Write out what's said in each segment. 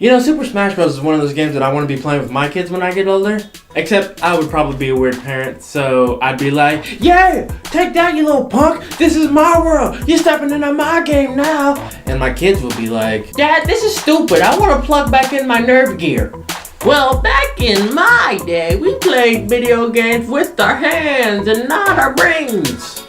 You know, Super Smash Bros. Is one of those games that I want to be playing with my kids when I get older. Except I would probably be a weird parent, so I'd be like, yeah, take that, you little punk. This is my world. You're stepping into my game now. And my kids will be like, Dad, this is stupid. I want to plug back in my Nerve gear. Well, back in my day, we played video games with our hands and not our brains.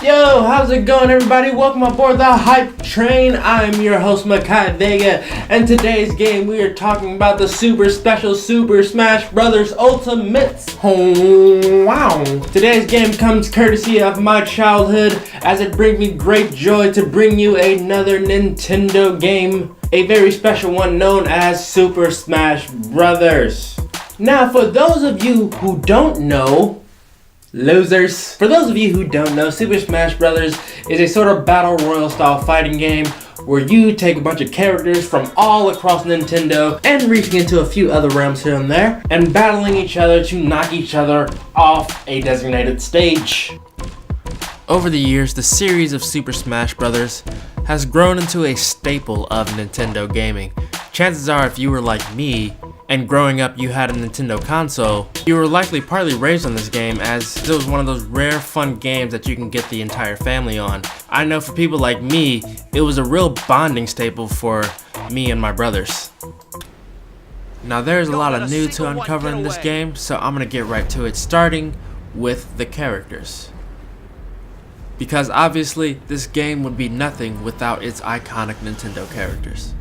Yo, how's it going, everybody? Welcome aboard the Hype Train. I'm your host, Makai Vega, and today's game we are talking about the super special Super Smash Bros. Ultimates. Oh, wow. Today's game comes courtesy of my childhood, as it brings me great joy to bring you another Nintendo game, a very special one known as Super Smash Bros. Now, for those of you who don't know, losers. For those of you who don't know, Super Smash Bros. Is a sort of battle royale style fighting game where you take a bunch of characters from all across Nintendo and reaching into a few other realms here and there and battling each other to knock each other off a designated stage. Over the years, the series of Super Smash Bros. Has grown into a staple of Nintendo gaming. Chances are, if you were like me, and growing up you had a Nintendo console, you were likely partly raised on this game, as it was one of those rare fun games that you can get the entire family on. I know for people like me, it was a real bonding staple for me and my brothers. Now there's a lot of new to uncover in this game, so I'm gonna get right to it, starting with the characters. Because obviously, this game would be nothing without its iconic Nintendo characters.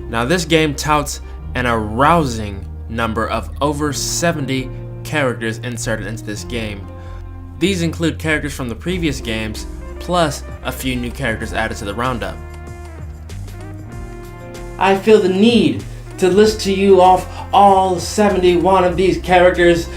Now this game touts an arousing number of over 70 characters inserted into this game. These include characters from the previous games, plus a few new characters added to the roundup. I feel the need to list to you off all 71 of these characters,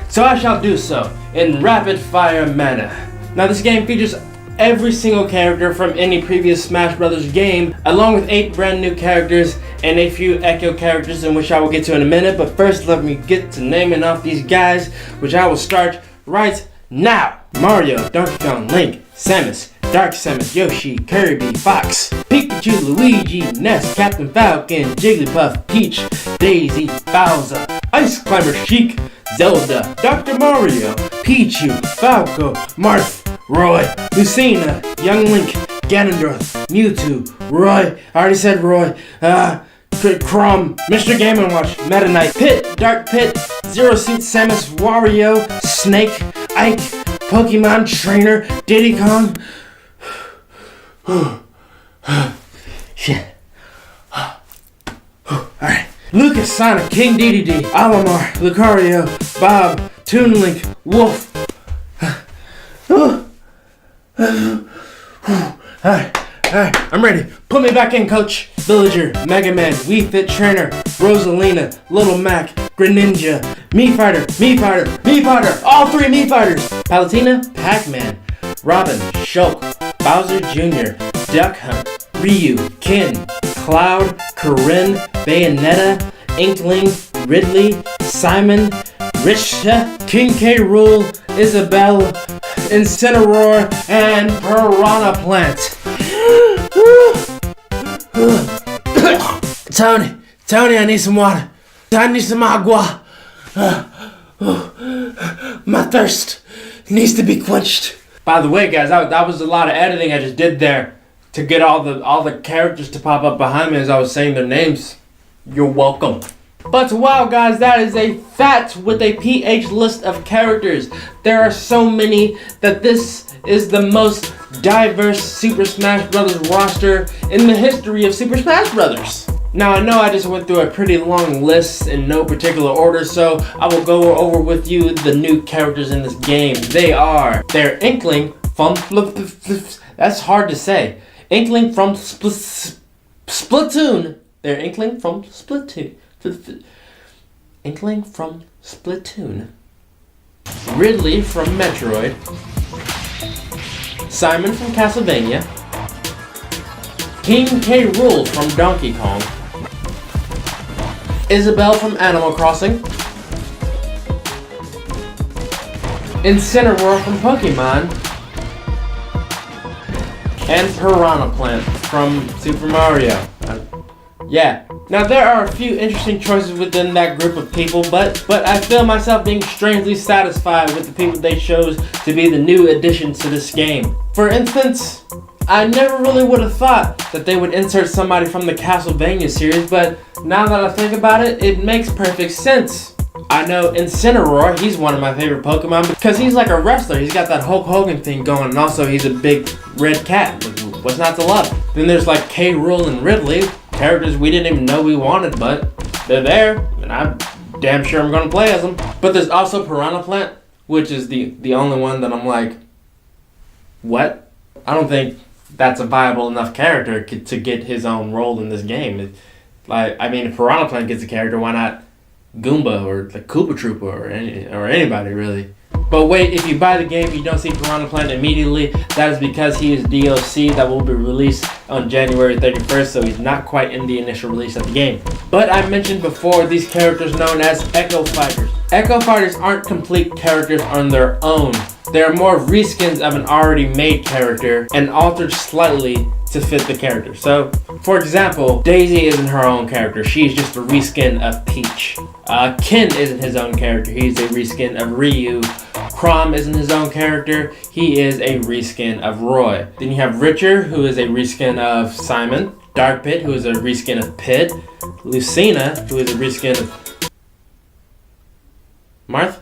so I shall do so in rapid fire manner. Now this game features every single character from any previous Smash Bros. Game, along with 8 brand new characters and a few Echo characters, in which I will get to in a minute, but first let me get to naming off these guys, which I will start right now. Mario, Donkey Kong, Link, Samus, Dark Samus, Yoshi, Kirby, Fox, Pikachu, Luigi, Ness, Captain Falcon, Jigglypuff, Peach, Daisy, Bowser, Ice Climber Sheik, Zelda, Dr. Mario, Pichu, Falco, Marth, Roy, Lucina, Young Link, Ganondorf, Mewtwo, Roy, I already said Roy, Crom, Mr. Game & Watch, Meta Knight, Pit, Dark Pit, Zero Suit, Samus, Wario, Snake, Ike, Pokemon Trainer, Diddy Kong. Shit. Alright. Lucas, Sonic, King Dedede, Olimar, Lucario, Bob, Toon Link, Wolf. Alright, I'm ready. Put me back in, coach. Villager, Mega Man, Wii Fit Trainer, Rosalina, Little Mac, Greninja, Mii Fighter, all 3 Mii Fighters, Palutena, Pac-Man, Robin, Shulk, Bowser Jr., Duck Hunt, Ryu, Ken, Cloud, Corinne, Bayonetta, Inkling, Ridley, Simon, Richter, King K. Rool, Isabelle, Incineroar, and Piranha Plant. Tony, I need some water. I need some agua. My thirst needs to be quenched. By the way, guys, that was a lot of editing I just did there to get all the characters to pop up behind me as I was saying their names. You're welcome. But wow, guys, that is a fat with a PH list of characters. There are so many that this is the most diverse Super Smash Bros. Roster in the history of Super Smash Bros. Now, I know I just went through a pretty long list in no particular order, so I will go over with you the new characters in this game. They're Inkling from... That's hard to say. Inkling from Splatoon. They're Inkling from Splatoon. Inkling from Splatoon. Ridley from Metroid. Simon from Castlevania. King K. Rool from Donkey Kong. Isabelle from Animal Crossing, Incineroar from Pokemon, and Piranha Plant from Super Mario. Yeah. Now there are a few interesting choices within that group of people, but I feel myself being strangely satisfied with the people they chose to be the new additions to this game. For instance, I never really would have thought that they would insert somebody from the Castlevania series, but now that I think about it, it makes perfect sense. I know Incineroar, he's one of my favorite Pokemon because he's like a wrestler. He's got that Hulk Hogan thing going, and also he's a big red cat. What's not to love? Then there's like K. Rool and Ridley, characters we didn't even know we wanted, but they're there, and I'm damn sure I'm gonna play as them. But there's also Piranha Plant, which is the only one that I'm like, what? I don't think that's a viable enough character to get his own role in this game. Like, I mean, if Piranha Plant gets a character, why not Goomba or the Koopa Troopa or anybody really? But wait, if you buy the game, you don't see Piranha Plant immediately. That is because he is DLC that will be released on January 31st, so he's not quite in the initial release of the game. But I mentioned before these characters known as Echo Fighters. Echo Fighters aren't complete characters on their own. They are more reskins of an already made character and altered slightly to fit the character. So, for example, Daisy isn't her own character. She's just a reskin of Peach. Ken isn't his own character. He's a reskin of Ryu. Chrom isn't his own character. He is a reskin of Roy. Then you have Richer, who is a reskin of Simon. Dark Pit, who is a reskin of Pit. Lucina, who is a reskin of Marth.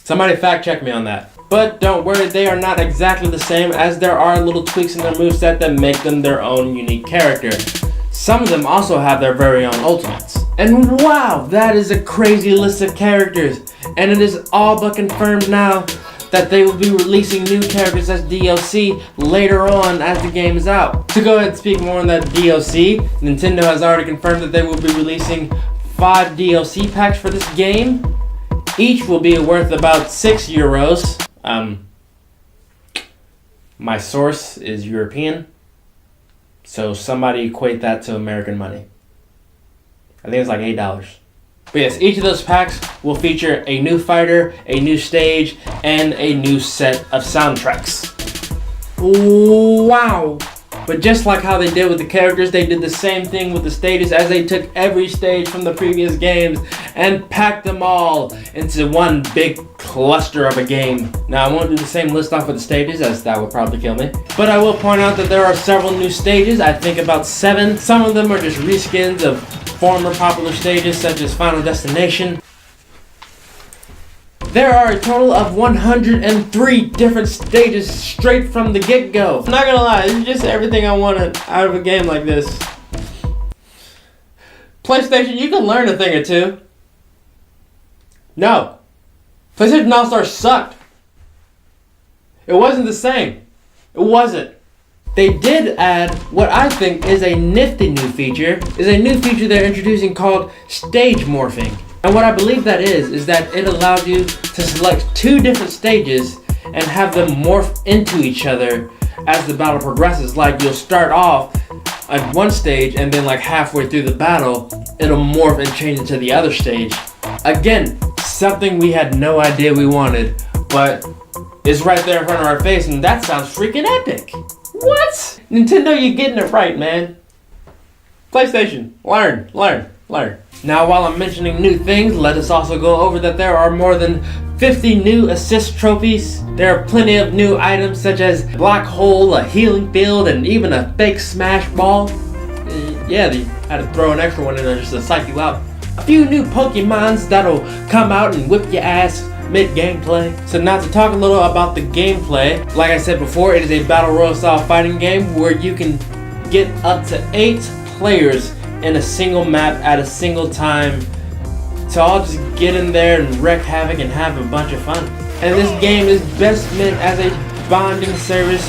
Somebody fact check me on that. But don't worry, they are not exactly the same, as there are little tweaks in their moveset that make them their own unique character. Some of them also have their very own ultimates. And wow, that is a crazy list of characters. And it is all but confirmed now that they will be releasing new characters as DLC later on as the game is out. To go ahead and speak more on that DLC, Nintendo has already confirmed that they will be releasing 5 DLC packs for this game. Each will be worth about €6. My source is European, so somebody equate that to American money. I think it's like $8. But yes, each of those packs will feature a new fighter, a new stage, and a new set of soundtracks. Wow! But just like how they did with the characters, they did the same thing with the stages, as they took every stage from the previous games and packed them all into one big cluster of a game. Now, I won't do the same list off of the stages, as that would probably kill me. But I will point out that there are several new stages, I think about 7. Some of them are just reskins of former popular stages, such as Final Destination. There are a total of 103 different stages straight from the get-go. I'm not gonna lie, this is just everything I wanted out of a game like this. PlayStation, you can learn a thing or two. No. PlayStation All-Stars sucked. It wasn't the same. It wasn't. They did add what I think is a nifty new feature. Is a new feature they're introducing called Stage Morphing. And what I believe that is that it allows you to select 2 different stages and have them morph into each other as the battle progresses. Like, you'll start off at one stage and then like halfway through the battle, it'll morph and change into the other stage. Again, something we had no idea we wanted, but it's right there in front of our face, and that sounds freaking epic. What? Nintendo, you're getting it right, man. PlayStation, learn. Now, while I'm mentioning new things, let us also go over that there are more than 50 new assist trophies. There are plenty of new items such as black hole, a healing field, and even a fake smash ball. Yeah, they had to throw an extra one in there just to psych you out. A few new Pokemons that'll come out and whip your ass mid-gameplay. So now to talk a little about the gameplay. Like I said before, it is a battle royale style fighting game where you can get up to 8 players in a single map at a single time to all just get in there and wreak havoc and have a bunch of fun. And this game is best meant as a bonding service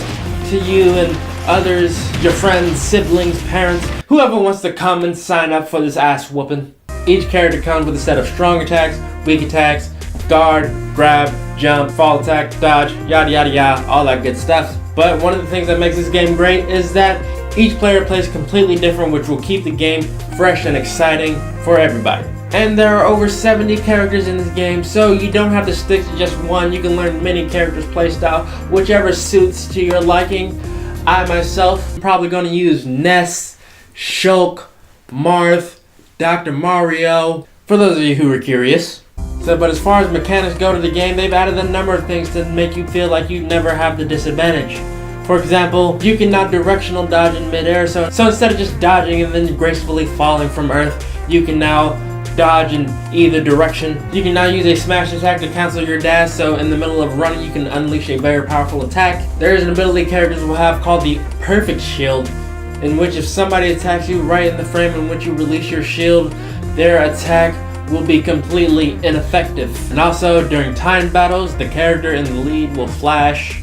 to you and others, your friends, siblings, parents, whoever wants to come and sign up for this ass whooping. Each character comes with a set of strong attacks, weak attacks, guard, grab, jump, fall attack, dodge, yada yada yada, all that good stuff. But one of the things that makes this game great is that Each player plays completely different, which will keep the game fresh and exciting for everybody. And there are over 70 characters in this game, so you don't have to stick to just one. You can learn many characters' playstyle, whichever suits to your liking. I myself am probably going to use Ness, Shulk, Marth, Dr. Mario, for those of you who are curious. But as far as mechanics go to the game, they've added a number of things to make you feel like you never have the disadvantage. For example, you can now directional dodge in midair, so instead of just dodging and then gracefully falling from Earth, you can now dodge in either direction. You can now use a smash attack to cancel your dash, so in the middle of running you can unleash a very powerful attack. There is an ability characters will have called the Perfect Shield, in which if somebody attacks you right in the frame in which you release your shield, their attack will be completely ineffective. And also, during timed battles, the character in the lead will flash,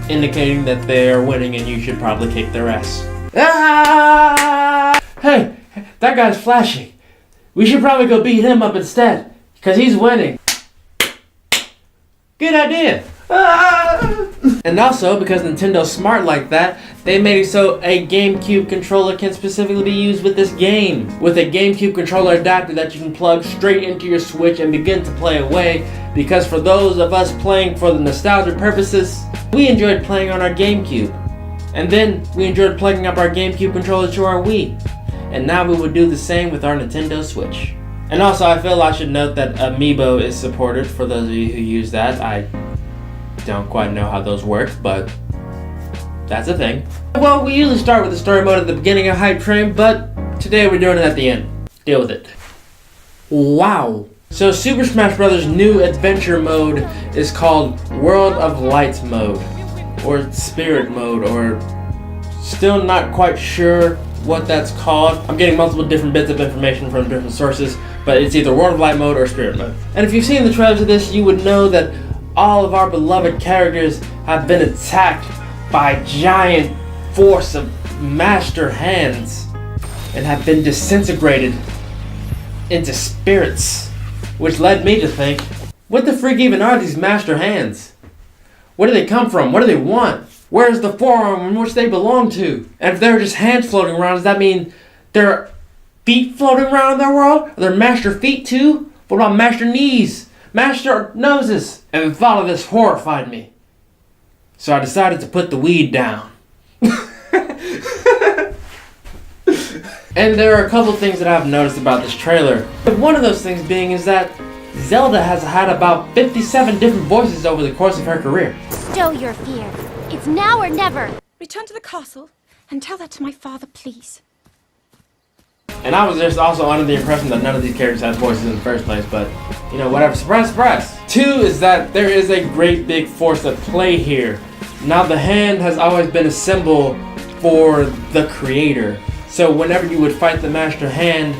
indicating that they are winning and you should probably kick their ass. Ah! Hey, that guy's flashing. We should probably go beat him up instead, because he's winning. Good idea. Ah! And also, because Nintendo's smart like that, they made it so a GameCube controller can specifically be used with this game. With a GameCube controller adapter that you can plug straight into your Switch and begin to play away. Because for those of us playing for the nostalgia purposes, we enjoyed playing on our GameCube. And then we enjoyed plugging up our GameCube controller to our Wii. And now we would do the same with our Nintendo Switch. And also, I feel I should note that Amiibo is supported for those of you who use that. I don't quite know how those work, but that's a thing. Well, we usually start with the story mode at the beginning of Hype Train, but today we're doing it at the end. Deal with it. Wow. So Super Smash Bros. New adventure mode is called World of Light mode, or Spirit mode, or still not quite sure what that's called. I'm getting multiple different bits of information from different sources, but it's either World of Light mode or Spirit mode. And if you've seen the trailers of this, you would know that all of our beloved characters have been attacked by a giant force of master hands and have been disintegrated into spirits, which led me to think, what the freak even are these master hands? Where do they come from? What do they want? Where's the forearm in which they belong to? And if they're just hands floating around, does that mean there are feet floating around in their world? Are there master feet too? What about master knees? Master noses? And the thought of this horrified me. So I decided to put the weed down. And there are a couple things that I've noticed about this trailer. But one of those things being is that Zelda has had about 57 different voices over the course of her career. Stow your fear. It's now or never. Return to the castle and tell that to my father, please. And I was just also under the impression that none of these characters had voices in the first place, but, you know, whatever. Surprise, surprise. 2 is that there is a great big force at play here. Now, the hand has always been a symbol for the creator. So whenever you would fight the master hand,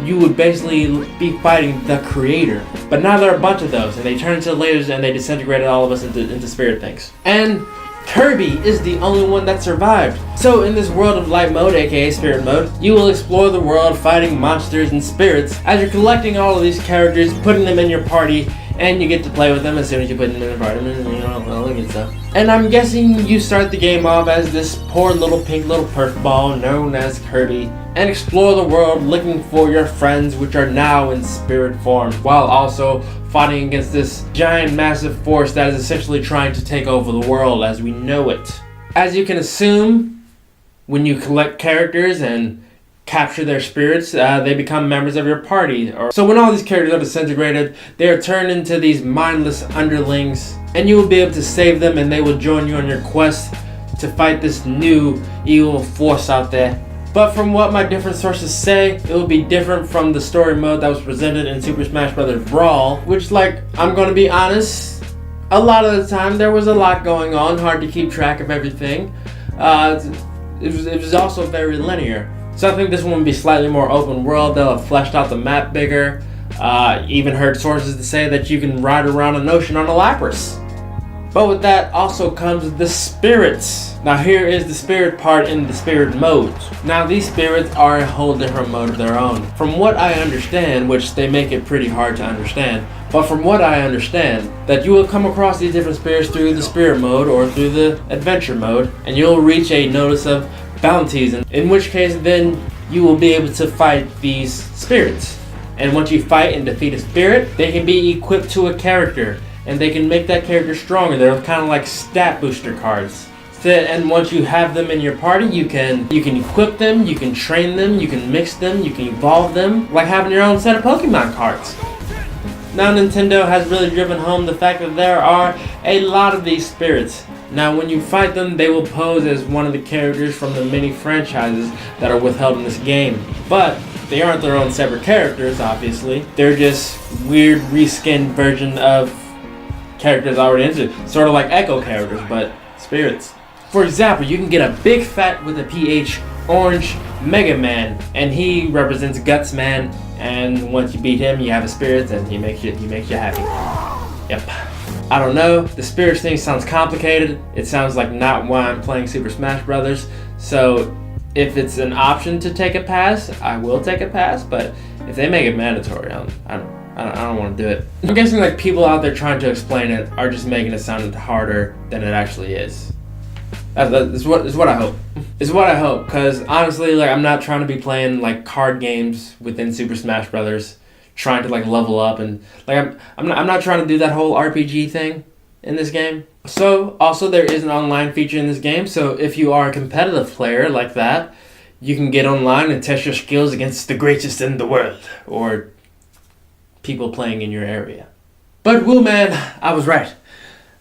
you would basically be fighting the creator. But now there are a bunch of those, and they turn into lasers and they disintegrated all of us into spirit things. And Kirby is the only one that survived. So in this World of Light mode, aka Spirit mode, you will explore the world fighting monsters and spirits as you're collecting all of these characters, putting them in your party, and you get to play with them as soon as you put them in your party, you know, all that good stuff. And I'm guessing you start the game off as this poor little pink little perf ball known as Kirby, and explore the world looking for your friends which are now in spirit form, while also fighting against this giant massive force that is essentially trying to take over the world as we know it. As you can assume, when you collect characters and capture their spirits, they become members of your party. So when all these characters are disintegrated, they are turned into these mindless underlings, and you will be able to save them and they will join you on your quest to fight this new evil force out there. But from what my different sources say, it will be different from the story mode that was presented in Super Smash Bros. Brawl, which, like, I'm gonna be honest, a lot of the time there was a lot going on, hard to keep track of everything. It was also very linear. So I think this one will be slightly more open world. They'll have fleshed out the map bigger. Even heard sources to say that you can ride around an ocean on a Lapras. But with that also comes the spirits. Now here is the spirit part in the spirit mode. Now these spirits are a whole different mode of their own. From what I understand, which they make it pretty hard to understand, but from what I understand, that you will come across these different spirits through the spirit mode or through the adventure mode, and you'll reach a notice of bounties, in which case then you will be able to fight these spirits. And once you fight and defeat a spirit, they can be equipped to a character, and they can make that character stronger. They're kind of like stat booster cards. And once you have them in your party, you can equip them, you can train them, you can mix them, you can evolve them, like having your own set of Pokemon cards. Now Nintendo has really driven home the fact that there are a lot of these spirits. Now when you fight them, they will pose as one of the characters from the many franchises that are withheld in this game. But they aren't their own separate characters, obviously. They're just weird reskinned version of characters already into. Sort of like Echo characters, but spirits. For example, you can get a big fat with a PH orange Mega Man, and he represents Guts Man, and once you beat him, you have a spirit and he makes you happy. Yep. I don't know, the spirits thing sounds complicated. It sounds like not why I'm playing Super Smash Brothers. So if it's an option to take a pass, I will take a pass, but if they make it mandatory, I don't want to do it. I'm guessing like people out there trying to explain it are just making it sound harder than it actually is. That's what I hope. It's what I hope, because honestly, like, I'm not trying to be playing like card games within Super Smash Brothers, trying to like level up, and like I'm not trying to do that whole RPG thing in this game. So also there is an online feature in this game, so if you are a competitive player like that, you can get online and test your skills against the greatest in the world, or people playing in your area. But woo man, I was right.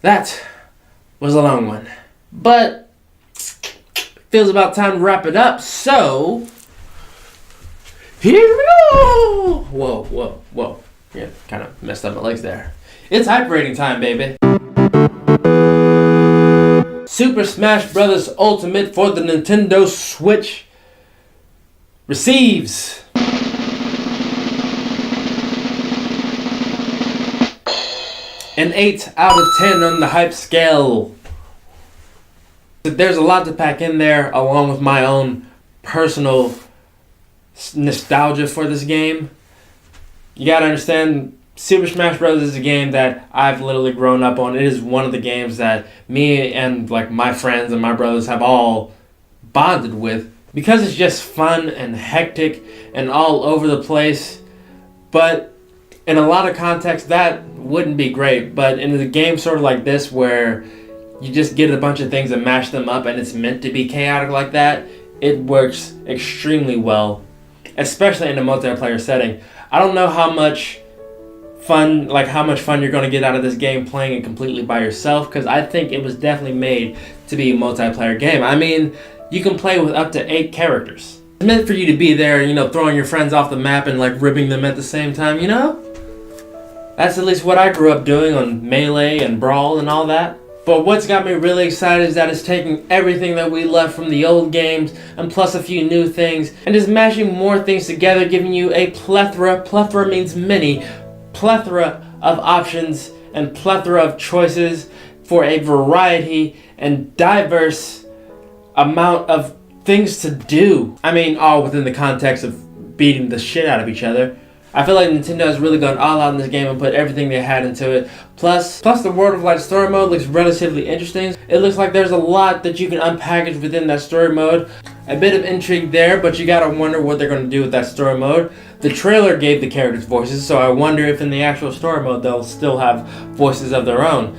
That was a long one. But feels about time to wrap it up, so here we go! Whoa. Yeah, kind of messed up my legs there. It's hype rating time, baby. Super Smash Bros. Ultimate for the Nintendo Switch receives an 8 out of 10 on the hype scale. There's a lot to pack in there, along with my own personal nostalgia for this game. You gotta understand, Super Smash Bros. Is a game that I've literally grown up on. It is one of the games that me and like my friends and my brothers have all bonded with, because it's just fun and hectic and all over the place. But in a lot of contexts, that wouldn't be great. But in a game sort of like this, where you just get a bunch of things and mash them up and it's meant to be chaotic like that, it works extremely well, especially in a multiplayer setting. I don't know how much fun you're going to get out of this game playing it completely by yourself, because I think it was definitely made to be a multiplayer game. I mean, you can play with up to 8 characters. It's meant for you to be there, throwing your friends off the map and like ribbing them at the same time, That's at least what I grew up doing on Melee and Brawl and all that. But what's got me really excited is that it's taking everything that we left from the old games and plus a few new things and just mashing more things together, giving you a plethora means many, plethora of options and plethora of choices for a variety and diverse amount of things to do. I mean, all within the context of beating the shit out of each other. I feel like Nintendo has really gone all out in this game and put everything they had into it. Plus the World of Light story mode looks relatively interesting. It looks like there's a lot that you can unpackage within that story mode. A bit of intrigue there, but you gotta wonder what they're gonna do with that story mode. The trailer gave the characters voices, so I wonder if in the actual story mode they'll still have voices of their own.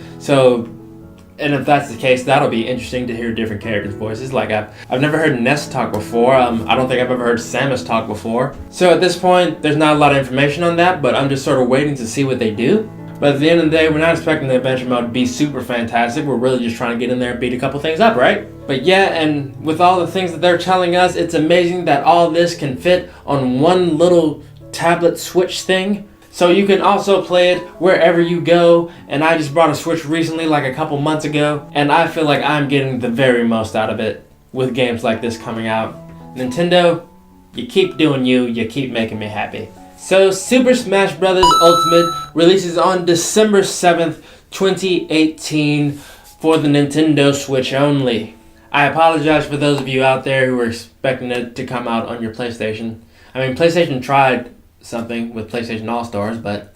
And if that's the case, that'll be interesting to hear different characters' voices. Like, I've never heard Ness talk before. I don't think I've ever heard Samus talk before. So at this point, there's not a lot of information on that, but I'm just sort of waiting to see what they do. But at the end of the day, we're not expecting the adventure mode to be super fantastic. We're really just trying to get in there and beat a couple things up, right? But yeah, and with all the things that they're telling us, it's amazing that all this can fit on one little tablet Switch thing. So you can also play it wherever you go, and I just brought a Switch recently, like a couple months ago, and I feel like I'm getting the very most out of it with games like this coming out. Nintendo, you keep doing you keep making me happy. So Super Smash Bros. Ultimate releases on December 7th, 2018 for the Nintendo Switch only. I apologize for those of you out there who were expecting it to come out on your PlayStation. I mean, PlayStation tried something with PlayStation All-Stars, but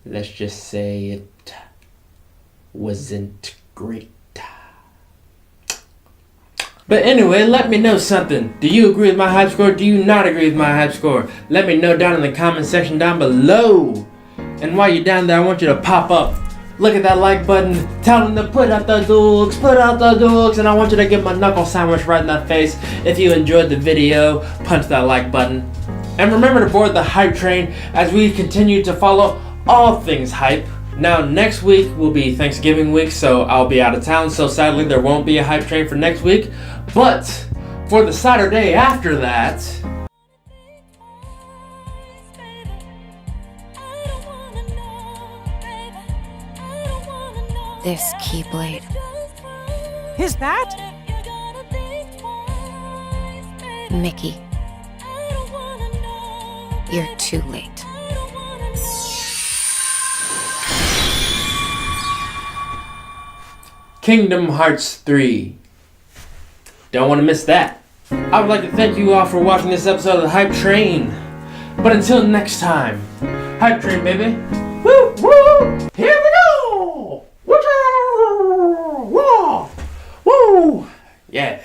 let's just say it wasn't great. But anyway, let me know something. Do you agree with my hype score? Do you not agree with my hype score? Let me know down in the comment section down below. And while you're down there, I want you to pop up. Look at that like button. Tell them to put out the dukes, put out the dukes. And I want you to give my knuckle sandwich right in that face. If you enjoyed the video, punch that like button. And remember to board the hype train as we continue to follow all things hype. Now next week will be Thanksgiving week, so I'll be out of town, so sadly there won't be a hype train for next week. But for the Saturday after that, This Keyblade. Is that? Mickey. You're too late. Kingdom Hearts 3. Don't want to miss that. I would like to thank you all for watching this episode of the Hype Train. But until next time, Hype Train, baby. Woo, woo, here we go. Woo, woo, woo. Yeah.